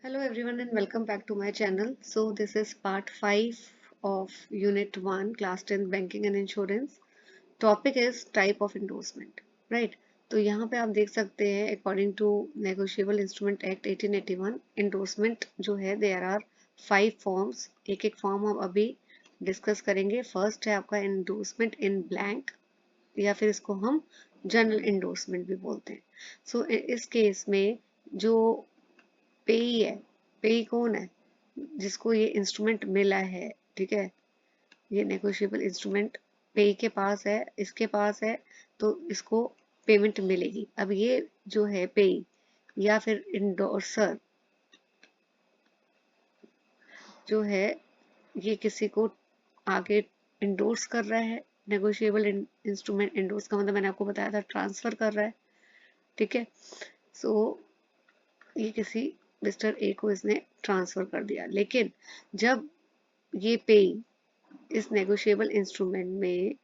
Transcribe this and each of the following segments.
Hello everyone and welcome back to my channel. So this is part 5 of unit 1 class 10 banking and insurance. Topic is type of endorsement, right? तो यहाँ पे आप देख सकते हैं according to Negotiable Instrument Act 1881 endorsement जो है there are 5 forms. एक फॉर्म हम अभी डिस्कस करेंगे. फर्स्ट है आपका endorsement in blank या फिर इसको हम जनरल endorsement भी बोलते हैं. So इस केस में जो पेई है, पेई कौन है? जिसको ये इंस्ट्रूमेंट मिला है, ठीक है, ये नेगोशिएबल इंस्ट्रूमेंट पेई के पास है, इसके पास है, तो इसको पेमेंट मिलेगी. अब ये जो है पेई या फिर इंडोर्सर जो है ये किसी को आगे इंडोर्स कर रहा है. नेगोशिएबल इंस्ट्रूमेंट इंडोर्स का मतलब मैंने आपको बताया था ट्रांसफर कर रहा है, ठीक है. सो ये किसी मिस्टर ए को इसने ट्रांसफर कर दिया, लेकिन जब ये पे इस नेगोशिएबल इंस्ट्रूमेंट में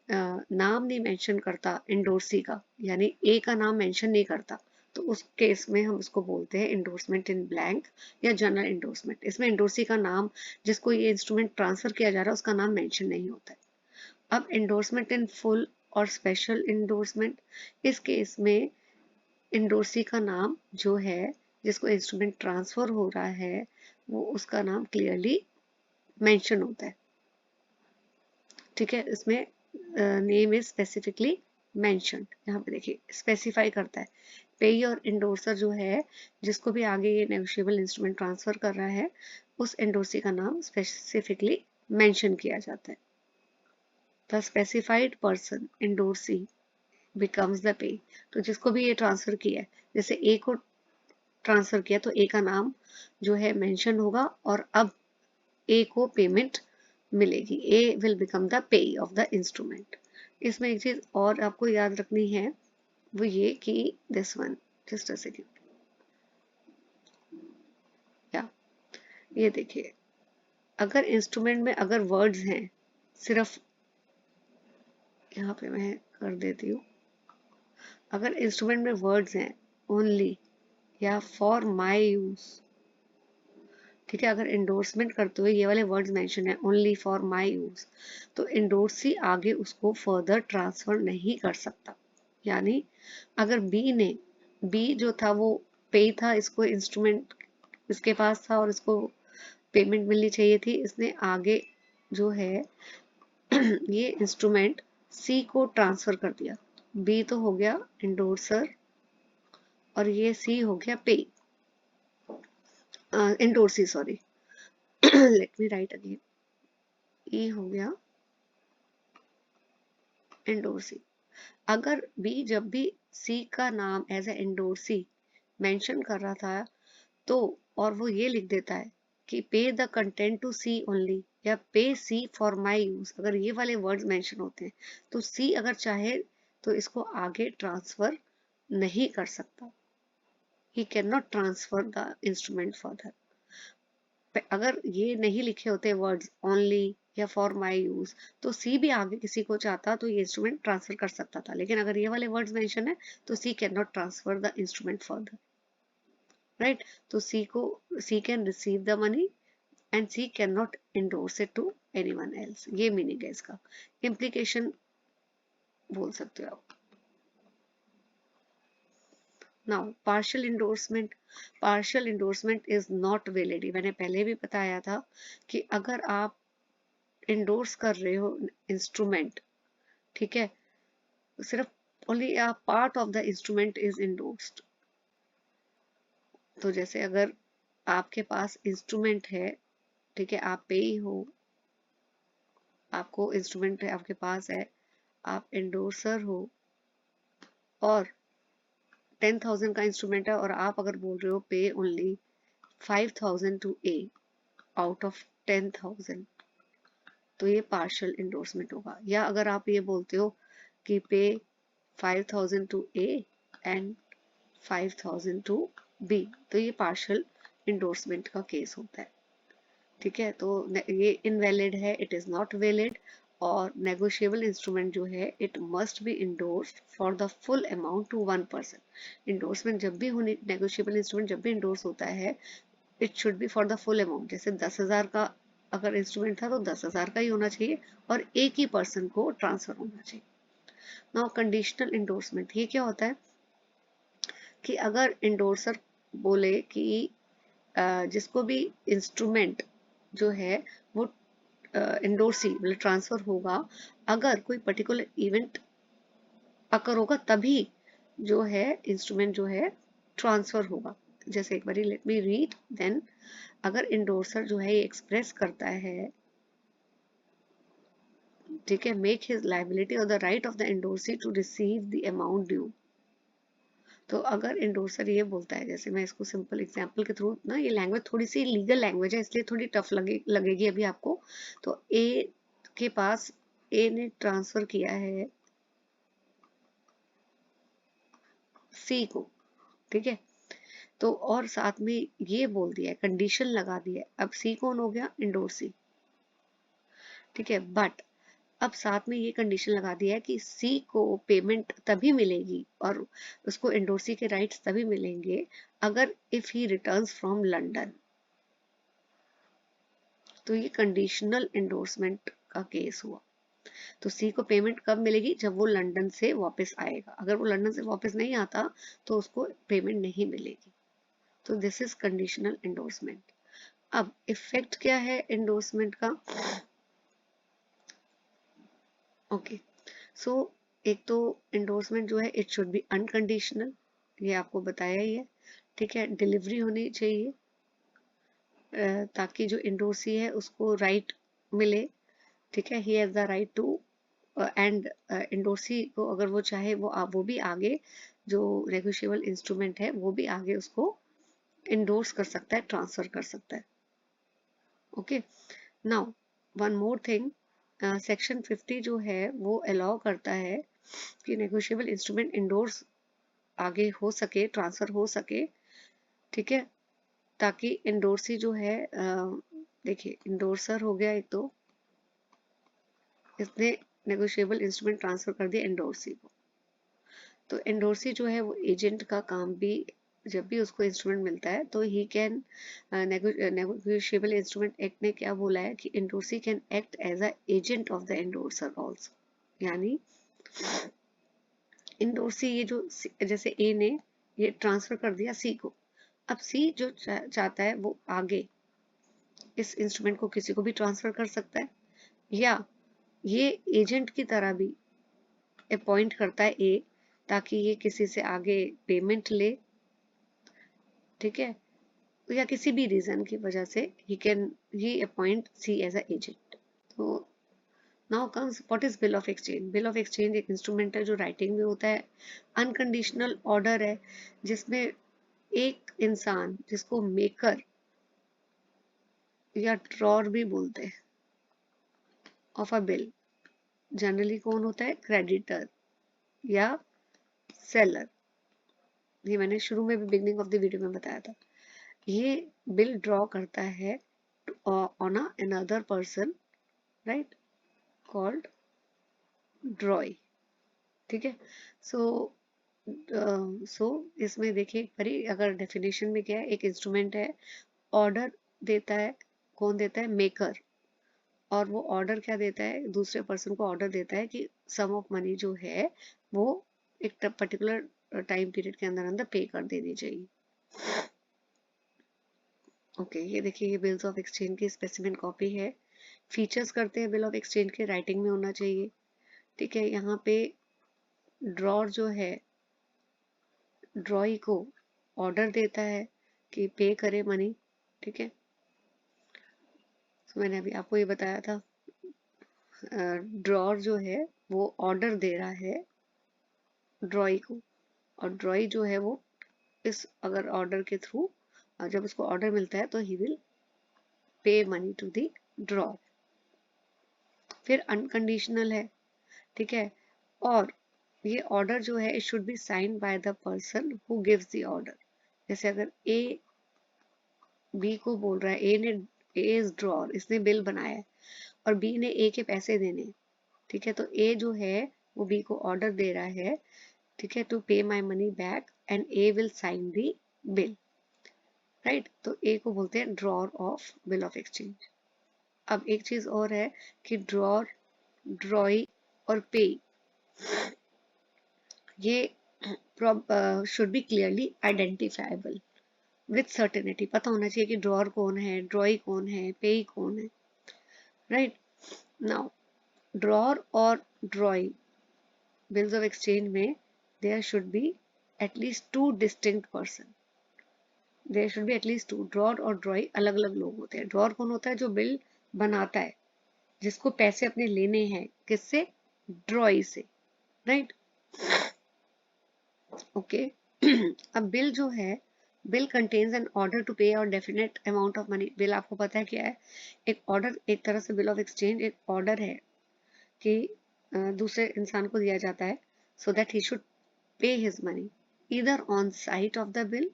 नाम नहीं मेंशन करता इंडोर्सी का, यानी ए का नाम मेंशन नहीं करता, तो उस केस में हम उसको बोलते हैं इंडोर्समेंट इन ब्लैंक या जनरल इंडोर्समेंट. इसमें इंडोर्सी का नाम, जिसको ये इंस्ट्रूमेंट ट्रांसफर किया जा रहा है, उसका नाम मेंशन नहीं होता है. अब इंडोर्समेंट इन फुल और स्पेशल इंडोर्समेंट, इस केस में इंडोर्सी का नाम जो है जिसको इंस्ट्रूमेंट ट्रांसफर हो रहा है वो उसका नाम क्लियरली मेंशन होता है, ठीक है. इसमें नेम इज स्पेसिफिकली मेंशन्ड. यहाँ पे देखिए स्पेसिफाई करता है पेई और इंडोर्सर जो है जिसको भी आगे ये नेगोशिएबल इंस्ट्रूमेंट ट्रांसफर कर रहा है उस इंडोर्सी का नाम स्पेसिफिकली मेंशन किया जाता है. The specified person endorsee becomes the pay. तो जिसको भी ये ट्रांसफर किया है, जैसे ए को ट्रांसफर किया तो ए का नाम जो है मेंशन होगा और अब ए को पेमेंट मिलेगी. A will become the payee of the instrument. इसमें एक चीज और आपको याद रखनी है, वो ये कि this one, just a second, या ये देखिए, अगर इंस्ट्रूमेंट में अगर वर्ड्स हैं, सिर्फ यहाँ पे मैं कर देती हूँ, अगर इंस्ट्रूमेंट में वर्ड्स हैं ओनली या फॉर माई यूज, ठीक है, अगर इंडोर्समेंट करते हुए ये वाले वर्ड्स मेंशन है ओनली फॉर माय यूज, तो इंडोर्सी आगे उसको फर्दर ट्रांसफर नहीं कर सकता. यानी अगर बी जो था वो पे था, इसको इंस्ट्रूमेंट इसके पास था और इसको पेमेंट मिलनी चाहिए थी, इसने आगे जो है ये इंस्ट्रूमेंट सी को ट्रांसफर कर दिया. बी तो हो गया इंडोर्सर और ये सी हो गया payee, endorsee sorry. Let me write again. E हो गया इंडोर्सी. अगर बी जब भी सी का नाम एज ए इंडोर्सी मेंशन कर रहा था तो, और वो ये लिख देता है कि pay the content to C only या pay C for my use, अगर ये वाले वर्ड्स मेंशन होते हैं तो सी अगर चाहे तो इसको आगे ट्रांसफर नहीं कर सकता. He can not transfer the instrument further. अगर ये नहीं लिखे होते वर्ड्स ओनली या फॉर माई यूज, तो सी भी आगे किसी को चाहता तो ये इंस्ट्रूमेंट ट्रांसफर कर सकता था, लेकिन अगर ये वाले वर्ड्स मेंशन है तो C can not transfer the instrument further, right. तो C can receive the money and C can not endorse it to anyone else. ये मीनिंग है इसका. इम्प्लीकेशन बोल सकते हो आप. Now partial endorsement. Partial endorsement is not valid. मैंने पहले भी बताया था कि अगर आप इंडोर्स कर रहे हो इंस्ट्रूमेंट, ठीक है, सिर्फ only a part of the instrument is endorsed. तो जैसे अगर आपके पास इंस्ट्रूमेंट है, ठीक है, आप पे ही हो, आपको इंस्ट्रूमेंट है आपके पास है, आप इंडोर्सर हो और 10,000 का इंस्ट्रूमेंट है और आप अगर बोल रहे हो pay only 5,000 to A out of 10,000, तो ये पार्शियल इंडोर्समेंट होगा. या अगर आप ये बोलते हो कि pay 5,000 to A and 5,000 to B, तो ये पार्शियल इंडोर्समेंट का केस होता है, ठीक है. तो ये इनवैलिड है, इट इज नॉट वैलिड. और नेगोशिएबल इंस्ट्रूमेंट जो है it must be endorsed for the full amount to 1%. Endorsement जब भी होने, नेगोशिएबल इंस्ट्रूमेंट जब भी इंडोर्स होता है it should B for the full amount. जैसे 10,000 का अगर इंस्ट्रूमेंट था तो 10,000 का ही होना चाहिए और एक ही पर्सन को ट्रांसफर होना चाहिए। नाउ कंडीशनल इंडोर्समेंट, ये क्या होता है कि अगर इंडोर्सर बोले कि जिसको भी इंस्ट्रूमेंट जो है वो इंडोर्सी मतलब ट्रांसफर होगा, अगर कोई पर्टिकुलर इवेंट अकर होगा तभी जो है इंस्ट्रूमेंट जो है ट्रांसफर होगा। जैसे एक बारी लेट मी रीड देन, अगर इंडोर्सर जो है एक्सप्रेस करता है, ठीक है, मेक हिज लायबिलिटी और the right of the endorsee to receive the amount due. तो अगर इंडोर्सर ये बोलता है, जैसे मैं इसको सिंपल एग्जांपल के थ्रू ना, ये लैंग्वेज थोड़ी सी लीगल लैंग्वेज है इसलिए थोड़ी टफ लगेगी अभी आपको। तो ए के पास, ए ने ट्रांसफर किया है सी को, ठीक है, तो और साथ में ये बोल दिया है, कंडीशन लगा दिया है। अब सी कौन हो गया? इंडोर्सी, ठीक है। बट अब साथ में ये कंडीशन लगा दिया है कि सी को पेमेंट तभी मिलेगी और उसको इंडोर्सी के राइट्स तभी मिलेंगे अगर if he returns from London. तो ये कंडीशनल इंडोर्समेंट का केस हुआ। तो सी को पेमेंट कब मिलेगी? जब वो लंदन से वापस आएगा। अगर वो लंदन से वापस नहीं आता तो उसको पेमेंट नहीं मिलेगी। तो दिस इज कंडीशनल इंडोर्समेंट। अब इफेक्ट क्या है इंडोर्समेंट का? ओके, सो एक तो इंडोर्समेंट जो है इट शुड बी अनकंडीशनल, ये आपको बताया ही है, ठीक है। डिलीवरी होनी चाहिए ताकि जो इंडोर्सी है उसको राइट मिले, ठीक है। He has the right to, and endorsee को अगर वो चाहे वो भी आगे जो नेगोशिएबल इंस्ट्रूमेंट है वो भी आगे उसको इंडोर्स कर सकता है, ट्रांसफर कर सकता है। Okay, now one more thing, section 50 जो है वो अलाउ करता है कि नेगोशिएबल इंस्ट्रूमेंट इंडोर्स आगे हो सके, ट्रांसफर हो सके, ठीक है, ताकि इंडोर्सी जो है देखिए इंडोर्सर हो गया एक, तो इसने नेगोशिएबल इंस्ट्रूमेंट ट्रांसफर कर दिया इंडोर्सी को। तो इंडोर्सी जो है वो एजेंट का काम भी, जब भी उसको इंस्ट्रूमेंट मिलता है तो he can, negotiable instrument act ने क्या बोला है कि endorsee can act as a agent of the endorser also. यानी इंडोर्सी ये जो जैसे ए ने ये ट्रांसफर कर दिया सी को, अब सी जो चाहता है वो आगे इस इंस्ट्रूमेंट को किसी को भी ट्रांसफर कर सकता है, या ये एजेंट की तरह भी अपॉइंट करता है ए, ताकि ये किसी से आगे पेमेंट ले, ठीक है, या किसी भी रीजन की वजह से he appoint C as a agent. तो now comes what is bill of exchange. Bill of exchange एक इंस्ट्रूमेंट है जो राइटिंग में होता है, अनकंडीशनल ऑर्डर है जिसमें एक इंसान जिसको मेकर या ड्रॉर भी बोलते हैं ऑफ अ बिल, जनरली कौन होता है? क्रेडिटर या सेलर। ये मैंने शुरू में भी बिगनिंग ऑफ द वीडियो में बताया था। ये बिल ड्रॉ करता है on another person, right, called ड्रॉई, ठीक है। सो इसमें देखिए परी, अगर डेफिनेशन में क्या है, एक इंस्ट्रूमेंट है, ऑर्डर देता है, कौन देता है? मेकर। और वो ऑर्डर क्या देता है? दूसरे पर्सन को ऑर्डर देता है कि सम ऑफ मनी जो है वो एक पर्टिकुलर टाइम पीरियड के अंदर अंदर पे कर देनी चाहिए। ओके, ये देखिए ये बिल्स ऑफ एक्सचेंज की स्पेसिमेन कॉपी है। फीचर्स करते हैं बिल ऑफ एक्सचेंज के, राइटिंग में होना चाहिए, ठीक है। यहाँ पे ड्रॉर जो है ड्रॉई को ऑर्डर देता है कि पे करे मनी, ठीक है। तो मैंने अभी आपको ये बताया था, ड्रॉर जो है वो ऑर्डर दे रहा है ड्रॉई को, और ड्रॉई जो है वो इस अगर ऑर्डर के थ्रू, जब उसको ऑर्डर मिलता है तो he will pay money to the drawer. फिर अनकंडीशनल है, ठीक है, और ये ऑर्डर जो है it should be signed by the person who gives the order. जैसे अगर ए बी को बोल रहा है, ए ने, ए इज ड्रॉर, इसने बिल बनाया है और बी ने ए के पैसे देने, ठीक है, तो ए जो है वो बी को ऑर्डर दे रहा है, ठीक है, to pay my money back, and A will sign the bill. Right. तो ए को बोलते हैं drawer of bill of exchange. अब एक चीज और है कि ड्रॉर, ड्रॉई और पे, ये should be clearly identifiable with certainty. पता होना चाहिए कि ड्रॉर कौन है, ड्रॉई कौन है, पे कौन है, राइट। नाउ ड्रॉर और ड्रॉई बिल्स ऑफ एक्सचेंज में there should be at least two distinct person. There should be at least two. Drawer और ड्रॉई अलग अलग लोग होते हैं। ड्रॉर कौन होता है? जो बिल बनाता है, जिसको पैसे अपने लेने हैं, किससे? ड्रॉई से, राइट। ओके। अब बिल जो है, bill contains an order to pay और definite amount of money. Bill आपको पता है क्या है? एक ऑर्डर, एक तरह से बिल ऑफ एक्सचेंज एक ऑर्डर है कि दूसरे इंसान को दिया जाता है so that he should pay his money either on sight of the bill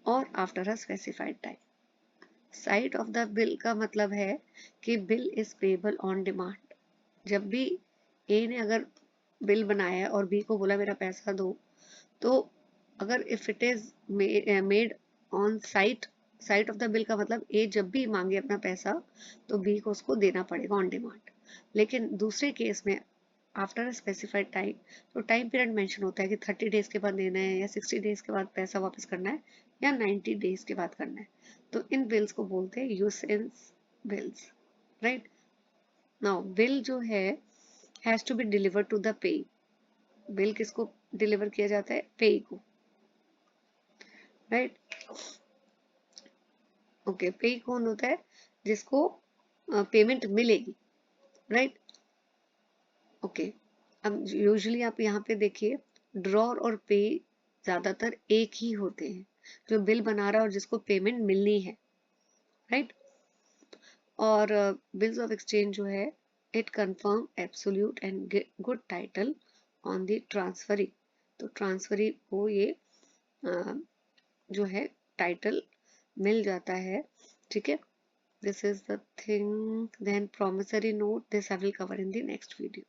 और after a specified time. Sight of the bill का मतलब है कि bill is payable on demand. जब भी ए ने अगर बिल बनाया और बी को बोला मेरा पैसा दो, तो अगर if it is made on site, site of the bill का मतलब ए जब भी मांगे अपना पैसा तो बी को उसको देना पड़ेगा ऑन डिमांड। लेकिन दूसरे केस में आफ्टर अ स्पेसिफाइड टाइम, तो टाइम पीरियड मेंशन होता है कि 30 डेज के बाद देना है या 60 डेज के बाद पैसा वापस करना है या 90 डेज के बाद करना है। तो इन बिल्स को बोलते हैं usance bills, right. Now bill जो है has to be delivered to the payee. Bill किसको डिलीवर किया जाता है? पे को, राइट। ओके, पे कौन होता है? जिसको पेमेंट मिलेगी, राइट। ओके। अब यूजुअली आप यहाँ पे देखिए ड्रॉर और पे ज्यादातर एक ही होते हैं, जो बिल बना रहा है और जिसको पेमेंट मिलनी है, राइट। और बिल्स ऑफ एक्सचेंज जो है it confirm absolute and good title on the transferee. तो ट्रांसफरी को ये जो है टाइटल मिल जाता है, ठीक है। This is the thing. Then promissory note, this I will cover in the next video.